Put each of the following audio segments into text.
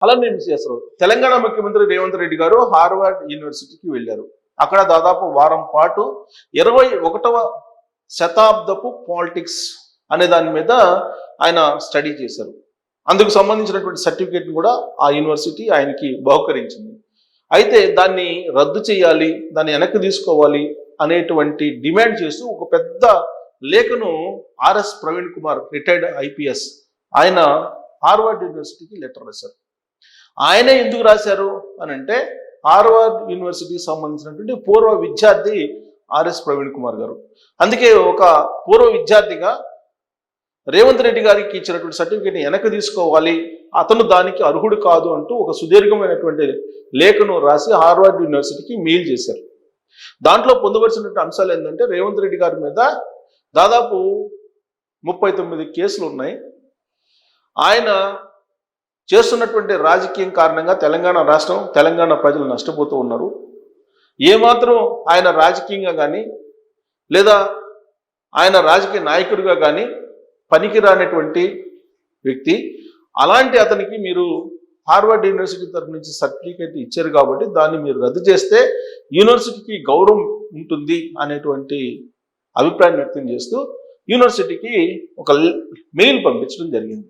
అలానే చేస్తారు. తెలంగాణ ముఖ్యమంత్రి రేవంత్ రెడ్డి గారు హార్వర్డ్ యూనివర్సిటీకి వెళ్ళారు. అక్కడ దాదాపు వారం పాటు 21వ శతాబ్దపు పాలిటిక్స్ అనే దాని మీద ఆయన స్టడీ చేశారు. అందుకు సంబంధించినటువంటి సర్టిఫికేట్ని కూడా ఆ యూనివర్సిటీ ఆయనకి బహుకరించింది. అయితే దాన్ని రద్దు చేయాలి, దాన్ని వెనక్కి తీసుకోవాలి అనేటువంటి డిమాండ్ చేస్తూ ఒక పెద్ద లేఖను RS Praveen Kumar, retired IPS, ఆయన హార్వర్డ్ యూనివర్సిటీకి లెటర్ రాశారు. ఆయనే ఎందుకు రాశారు అని అంటే, హార్వర్డ్ యూనివర్సిటీకి సంబంధించినటువంటి పూర్వ విద్యార్థి ఆర్ఎస్ ప్రవీణ్ కుమార్ గారు. అందుకే ఒక పూర్వ విద్యార్థిగా రేవంత్ రెడ్డి గారికి ఇచ్చినటువంటి సర్టిఫికేట్ని వెనక్కి తీసుకోవాలి, అతను దానికి అర్హుడు కాదు అంటూ ఒక సుదీర్ఘమైనటువంటి లేఖను రాసి హార్వర్డ్ యూనివర్సిటీకి మెయిల్ చేశారు. దాంట్లో పొందుపరిచినటువంటి అంశాలు ఏంటంటే, రేవంత్ రెడ్డి గారి మీద దాదాపు 39 కేసులు ఉన్నాయి. ఆయన చేస్తున్నటువంటి రాజకీయం కారణంగా తెలంగాణ రాష్ట్రం, తెలంగాణ ప్రజలు నష్టపోతూ ఉన్నారు. ఏమాత్రం ఆయన రాజకీయంగా కానీ లేదా ఆయన రాజకీయ నాయకుడిగా కానీ పనికిరానటువంటి వ్యక్తి. అలాంటి అతనికి మీరు హార్వర్డ్ యూనివర్సిటీ తరఫు నుంచి సర్టిఫికేట్ ఇచ్చారు కాబట్టి దాన్ని మీరు రద్దు చేస్తే యూనివర్సిటీకి గౌరవం ఉంటుంది అనేటువంటి అభిప్రాయం వ్యక్తం చేస్తూ యూనివర్సిటీకి ఒక మెయిల్ పంపించడం జరిగింది.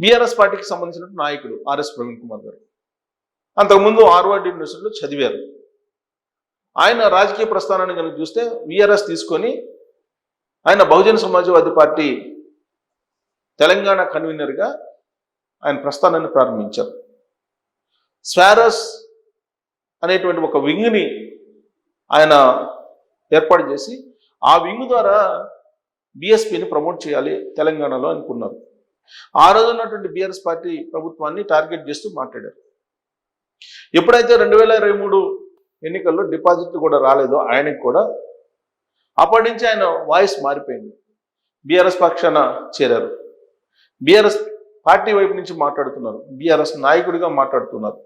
బీఆర్ఎస్ పార్టీకి సంబంధించిన నాయకుడు ఆర్ఎస్ ప్రవీణ్ కుమార్ గారు అంతకుముందు హార్వర్డ్ యూనివర్సిటీలో చదివారు. ఆయన రాజకీయ ప్రస్థానాన్ని కనుక చూస్తే బీఆర్ఎస్ తీసుకొని ఆయన బహుజన సమాజ్వాదీ పార్టీ తెలంగాణ కన్వీనర్గా ఆయన ప్రస్థానాన్ని ప్రారంభించారు. స్వారస్ అనేటువంటి ఒక వింగ్ని ఆయన ఏర్పాటు చేసి ఆ వింగ్ ద్వారా బీఎస్పీని ప్రమోట్ చేయాలి తెలంగాణలో అనుకున్నారు. ఆ రోజు ఉన్నటువంటి బీఆర్ఎస్ పార్టీ ప్రభుత్వాన్ని టార్గెట్ చేస్తూ మాట్లాడారు. ఎప్పుడైతే 2023 ఎన్నికల్లో డిపాజిట్లు కూడా రాలేదో ఆయనకు కూడా, అప్పటి నుంచి ఆయన వాయిస్ మారిపోయింది. బీఆర్ఎస్ పక్షాన చేరారు. బీఆర్ఎస్ పార్టీ వైపు నుంచి మాట్లాడుతున్నారు, బీఆర్ఎస్ నాయకుడిగా మాట్లాడుతున్నారు.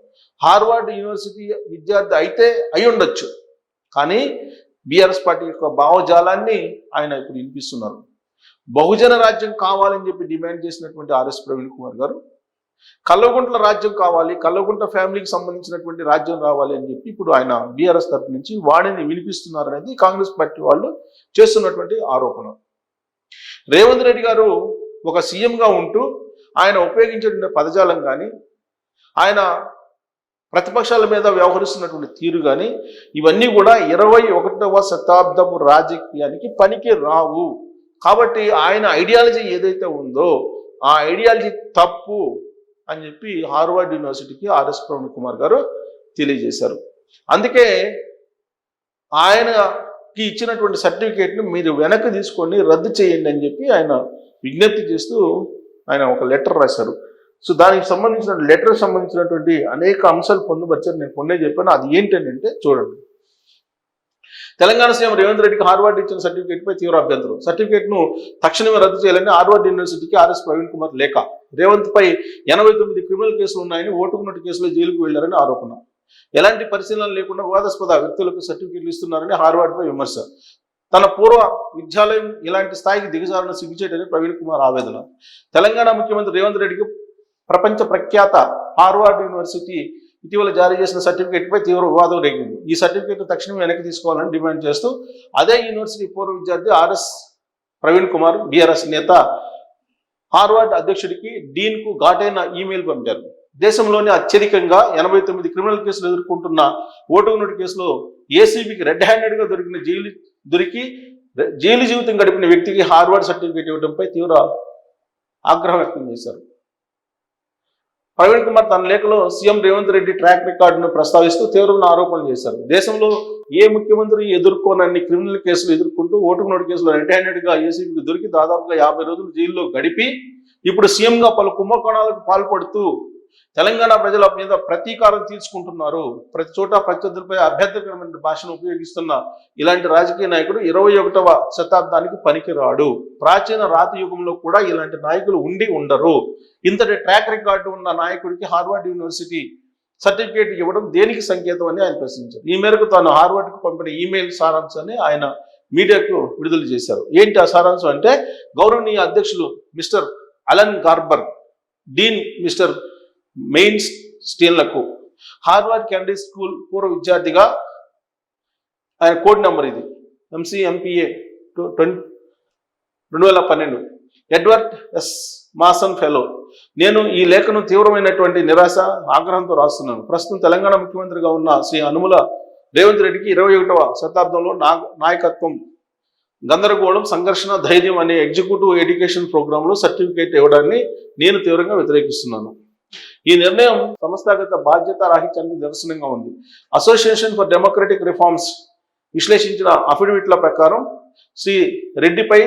హార్వర్డ్ యూనివర్సిటీ విద్యార్థి అయితే అయి ఉండొచ్చు, కానీ బీఆర్ఎస్ పార్టీ యొక్క భావజాలాన్ని ఆయన ఇప్పుడు వినిపిస్తున్నారు. బహుజన రాజ్యం కావాలని చెప్పి డిమాండ్ చేసినటువంటి ఆర్ఎస్ ప్రవీణ్ కుమార్ గారు కల్వకుంట్ల రాజ్యం కావాలి, కల్వకుంట్ల ఫ్యామిలీకి సంబంధించినటువంటి రాజ్యం రావాలి అని చెప్పి ఇప్పుడు ఆయన బీఆర్ఎస్ తరఫు నుంచి వాడిని వినిపిస్తున్నారు అనేది కాంగ్రెస్ పార్టీ వాళ్ళు చేస్తున్నటువంటి ఆరోపణ. రేవంత్ రెడ్డి గారు ఒక సీఎంగా ఉంటూ ఆయన ఉపయోగించేటువంటి పదజాలం కానీ, ఆయన ప్రతిపక్షాల మీద వ్యవహరిస్తున్నటువంటి తీరు కానీ, ఇవన్నీ కూడా 21వ శతాబ్దపు రాజకీయానికి పనికి రావు. కాబట్టి ఆయన ఐడియాలజీ ఏదైతే ఉందో ఆ ఐడియాలజీ తప్పు అని చెప్పి హార్వర్డ్ యూనివర్సిటీకి ఆర్ఎస్ ప్రవీణ్ కుమార్ గారు తెలియజేశారు. అందుకే ఆయనకి ఇచ్చినటువంటి సర్టిఫికేట్ని మీరు వెనక్కి తీసుకొని రద్దు చేయండి అని చెప్పి ఆయన విజ్ఞప్తి చేస్తూ ఆయన ఒక లెటర్ రాశారు. సో దానికి సంబంధించిన లెటర్ సంబంధించినటువంటి అనేక అంశాలు పొందుపరిచారు. నేను కొన్నే చెప్పాను. అది ఏంటంటే చూడండి. తెలంగాణ సీఎం రేవంత్ రెడ్డికి హార్వర్డ్ ఇచ్చిన సర్టిఫికేట్పై తీవ్ర అభ్యంతరం. సర్టిఫికేట్ను తక్షణమే రద్దు చేయాలని హార్వర్డ్ యూనివర్సిటీకి ఆర్ఎస్ ప్రవీణ్ కుమార్ లేఖ. రేవంత్ పై 89 క్రిమినల్ కేసులు ఉన్నాయని, ఓటుకు నోటు కేసులో జైలుకు వెళ్లారని ఆరోపణ. ఎలాంటి పరిశీలన లేకుండా వివాదాస్పద వ్యక్తులకు సర్టిఫికేట్లు ఇస్తున్నారని హార్వర్డ్ పై విమర్శ. తన పూర్వ విద్యాలయం ఇలాంటి స్థాయికి దిగజారని సిగ్గుచేటని ప్రవీణ్ కుమార్ ఆవేదన. తెలంగాణ ముఖ్యమంత్రి రేవంత్ రెడ్డికి ప్రపంచ ప్రఖ్యాత హార్వర్డ్ యూనివర్సిటీ ఇటీవల జారీ చేసిన సర్టిఫికేట్పై తీవ్ర వివాదం రేగింది. ఈ సర్టిఫికేట్ తక్షణం వెనక్కి తీసుకోవాలని డిమాండ్ చేస్తూ అదే యూనివర్సిటీ పూర్వ విద్యార్థి ఆర్ఎస్ ప్రవీణ్ కుమార్, బీఆర్ఎస్ నేత, హార్వర్డ్ అధ్యక్షుడికి, డీన్కు ఘాటైన ఈమెయిల్ పంపారు. దేశంలోనే అత్యధికంగా 89 క్రిమినల్ కేసులు ఎదుర్కొంటున్న ఓటుకు నోటు కేసులో ఏసీబీకి రెడ్ హ్యాండెడ్గా దొరికి జైలు జీవితం గడిపిన వ్యక్తికి హార్వర్డ్ సర్టిఫికేట్ ఇవ్వడంపై తీవ్ర ఆగ్రహం వ్యక్తం చేశారు. ప్రవీణ్ కుమార్ తన లేఖలో సీఎం రేవంత్ రెడ్డి ట్రాక్ రికార్డును ప్రస్తావిస్తూ తీవ్రమైన ఆరోపణలు చేశారు. దేశంలో ఏ ముఖ్యమంత్రి ఎదుర్కోనన్ని క్రిమినల్ కేసులు ఎదుర్కొంటూ ఓటుకు నోటు కేసులో రెడ్ హ్యాండెడ్గా ఏసీబీకి దొరికి దాదాపుగా 50 రోజులు జైల్లో గడిపి ఇప్పుడు సీఎంగా పలు కుంభకోణాలకు పాల్పడుతూ తెలంగాణ ప్రజల మీద ప్రతీకారం తీర్చుకుంటున్నారు. ప్రతి చోట ప్రత్యర్థులపై అభ్యంతరకరమైన భాషను ఉపయోగిస్తున్న ఇలాంటి రాజకీయ నాయకుడు 21వ శతాబ్దానికి పనికిరాడు. ప్రాచీన రాతి యుగంలో కూడా ఇలాంటి నాయకులు ఉండి ఉండరు. ఇంతటి ట్రాక్ రికార్డు ఉన్న నాయకుడికి హార్వర్డ్ యూనివర్సిటీ సర్టిఫికేట్ ఇవ్వడం దేనికి సంకేతం అని ఆయన ప్రశ్నించారు. ఈ మేరకు తాను హార్వర్డ్కు పంపిన ఈమెయిల్ సారాంశాన్ని ఆయన మీడియాకు విడుదల చేశారు. ఏంటి ఆ సారాంశం అంటే, గౌరవనీయ అధ్యక్షులు mister Alan Garber dean mister మెయిన్ స్టీన్లకు హార్వర్డ్ కెనడీ స్కూల్ పూర్వ విద్యార్థిగా ఆయన కోడ్ నెంబర్ ఇది MCMPA 2012 Edward S Mason fellow. నేను ఈ లేఖను తీవ్రమైనటువంటి నిరాశ ఆగ్రహంతో రాస్తున్నాను. ప్రస్తుతం తెలంగాణ ముఖ్యమంత్రిగా ఉన్న శ్రీ అనుముల రేవంత్ రెడ్డికి 21వ శతాబ్దంలో నాయకత్వం, గందరగోళం, సంఘర్షణ, ధైర్యం అనే ఎగ్జిక్యూటివ్ ఎడ్యుకేషన్ ప్రోగ్రాంలో సర్టిఫికేట్ ఇవ్వడాన్ని నేను తీవ్రంగా వ్యతిరేకిస్తున్నాను. ఈ నిర్ణయం సంస్థాగత బాధ్యత రాహిత్యానికి నిరసనంగా ఉంది. అసోసియేషన్ ఫర్ డెమోక్రటిక్ రిఫార్మ్స్ విశ్లేషించిన అఫిడవిట్ల ప్రకారం శ్రీ రెడ్డిపై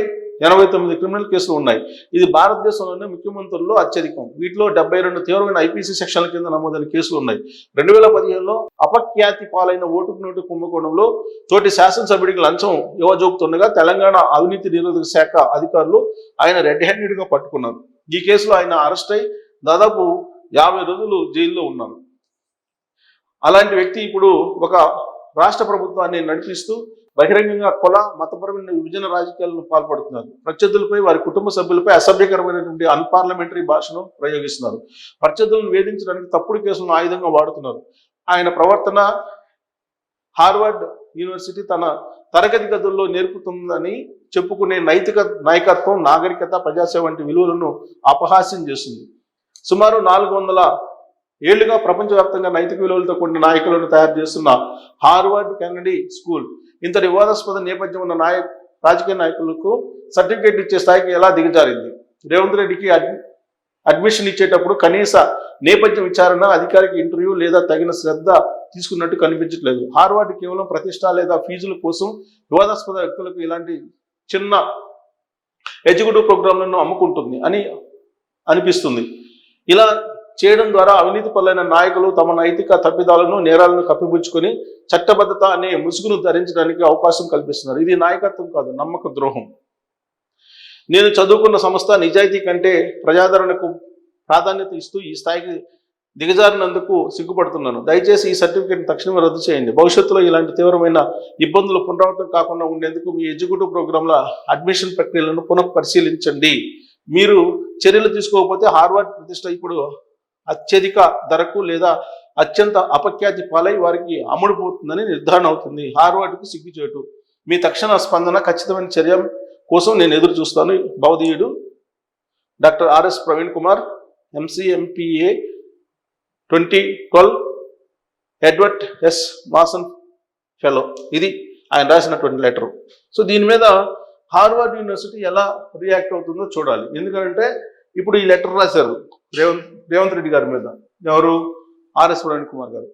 89 క్రిమినల్ కేసులు ఉన్నాయి. ఇది భారతదేశంలోనే ముఖ్యమంత్రుల్లో అత్యధికం. వీటిలో 72 తీవ్రమైన IPC సెక్షన్ల కింద నమోదైన కేసులు ఉన్నాయి. 2015లో అపఖ్యాతి పాలైన ఓటుకు నోటు కుంభకోణంలో తోటి శాసనసభ్యుడికి లంచం ఇవ్వజూపుతుండగా తెలంగాణ అవినీతి నిరోధక శాఖ అధికారులు ఆయన రెడ్ హ్యాండెడ్ గా పట్టుకున్నారు. ఈ కేసులో ఆయన అరెస్ట్ అయి దాదాపు 50 రోజులు జైల్లో ఉన్నారు. అలాంటి వ్యక్తి ఇప్పుడు ఒక రాష్ట్ర ప్రభుత్వాన్ని నడిపిస్తూ బహిరంగంగా కుల, మతపరమైన విభజన రాజకీయాలను పాల్పడుతున్నారు. ప్రత్యర్థులపై, వారి కుటుంబ సభ్యులపై అసభ్యకరమైనటువంటి అన్పార్లమెంటరీ భాషను ప్రయోగిస్తున్నారు. ప్రత్యర్థులను వేధించడానికి తప్పుడు కేసులను ఆయుధంగా వాడుతున్నారు. ఆయన ప్రవర్తన హార్వర్డ్ యూనివర్సిటీ తన తరగతి గదుల్లో నేర్పుతుందని చెప్పుకునే నైతిక నాయకత్వం, నాగరికత, ప్రజాసేవ వంటి విలువలను అపహాస్యం చేస్తుంది. సుమారు 400 ఏళ్లుగా ప్రపంచవ్యాప్తంగా నైతిక విలువలతో కూడిన నాయకులను తయారు చేస్తున్న హార్వర్డ్ కెనడీ స్కూల్ ఇంతటి వివాదాస్పద నేపథ్యం ఉన్న రాజకీయ నాయకులకు సర్టిఫికేట్ ఇచ్చే స్థాయికి ఎలా దిగజారింది? రేవంత్ రెడ్డికి అడ్మిషన్ ఇచ్చేటప్పుడు కనీస నేపథ్య విచారణ, అధికారిక ఇంటర్వ్యూ లేదా తగిన శ్రద్ధ తీసుకున్నట్టు కనిపించట్లేదు. హార్వర్డ్ కేవలం ప్రతిష్ట లేదా ఫీజుల కోసం వివాదాస్పద వ్యక్తులకు ఇలాంటి చిన్న ఎగ్జిక్యూటివ్ ప్రోగ్రాంలను అమ్ముకుంటుంది అని అనిపిస్తుంది. ఇలా చేయడం ద్వారా అవినీతి పరులైన నాయకులు తమ నైతిక తప్పిదాలను, నేరాలను కప్పిపుచ్చుకొని చట్టబద్ధత అనే ముసుగును ధరించడానికి అవకాశం కల్పిస్తున్నారు. ఇది నాయకత్వం కాదు, నమ్మక ద్రోహం. నేను చదువుకున్న సంస్థ నిజాయితీ కంటే ప్రజాదరణకు ప్రాధాన్యత ఇస్తూ ఈ స్థాయికి దిగజారినందుకు సిగ్గుపడుతున్నాను. దయచేసి ఈ సర్టిఫికేట్ తక్షణమే రద్దు చేయండి. భవిష్యత్తులో ఇలాంటి తీవ్రమైన ఇబ్బందులు పునరావృతం కాకుండా ఉండేందుకు మీ ఎగ్జిక్యూటివ్ ప్రోగ్రాంల అడ్మిషన్ ప్రక్రియలను పునఃపరిశీలించండి. మీరు చర్యలు తీసుకోకపోతే హార్వర్డ్ ప్రతిష్ట ఇప్పుడు అత్యధిక ధరకు లేదా అత్యంత అపఖ్యాతి పాలై వారికి అమ్ముడుపోతుందని నిర్ధారణ అవుతుంది. హార్వర్డ్కు సిగ్గుచేటు. మీ తక్షణ స్పందన, ఖచ్చితమైన చర్య కోసం నేను ఎదురు చూస్తాను. భవదీయుడు doctor RS Praveen Kumar, MCMPA 2012 Edward S Mason fellow. ఇది ఆయన రాసినటువంటి లెటరు. సో దీని మీద హార్వర్డ్ యూనివర్సిటీ ఎలా రియాక్ట్ అవుతుందో చూడాలి. ఎందుకంటే ఇప్పుడు ఈ లెటర్ రాశారు రేవంత్ రెడ్డి గారి మీద. ఎవరు? RS ప్రవీణ్ కుమార్ గారు.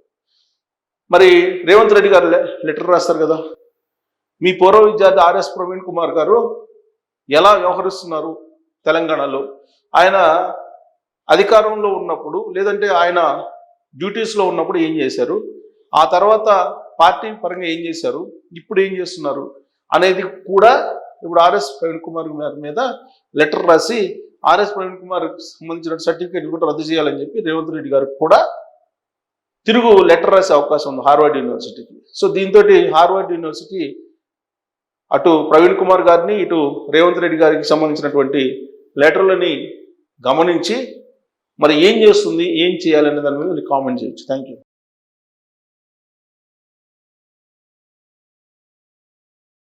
మరి రేవంత్ రెడ్డి గారు లెటర్ రాస్తారు కదా. మీ పూర్వ విద్యార్థి RS ప్రవీణ్ కుమార్ గారు ఎలా వ్యవహరిస్తున్నారు తెలంగాణలో? ఆయన అధికారంలో ఉన్నప్పుడు, లేదంటే ఆయన డ్యూటీస్లో ఉన్నప్పుడు ఏం చేశారు, ఆ తర్వాత పార్టీ పరంగా ఏం చేశారు, ఇప్పుడు ఏం చేస్తున్నారు అనేది కూడా ఇప్పుడు RS ప్రవీణ్ కుమార్ గారి మీద లెటర్ రాసి RS ప్రవీణ్ కుమార్ సంబంధించిన సర్టిఫికేట్ కూడా రద్దు చేయాలని చెప్పి రేవంత్ రెడ్డి గారికి కూడా తిరుగు లెటర్ రాసే అవకాశం ఉంది హార్వర్డ్ యూనివర్సిటీకి. సో దీంతో హార్వర్డ్ యూనివర్సిటీ అటు ప్రవీణ్ కుమార్ గారిని, ఇటు రేవంత్ రెడ్డి గారికి సంబంధించినటువంటి లెటర్లని గమనించి మరి ఏం చేస్తుంది, ఏం చేయాలనే దాని మీద కామెంట్ చేయొచ్చు. Thank you.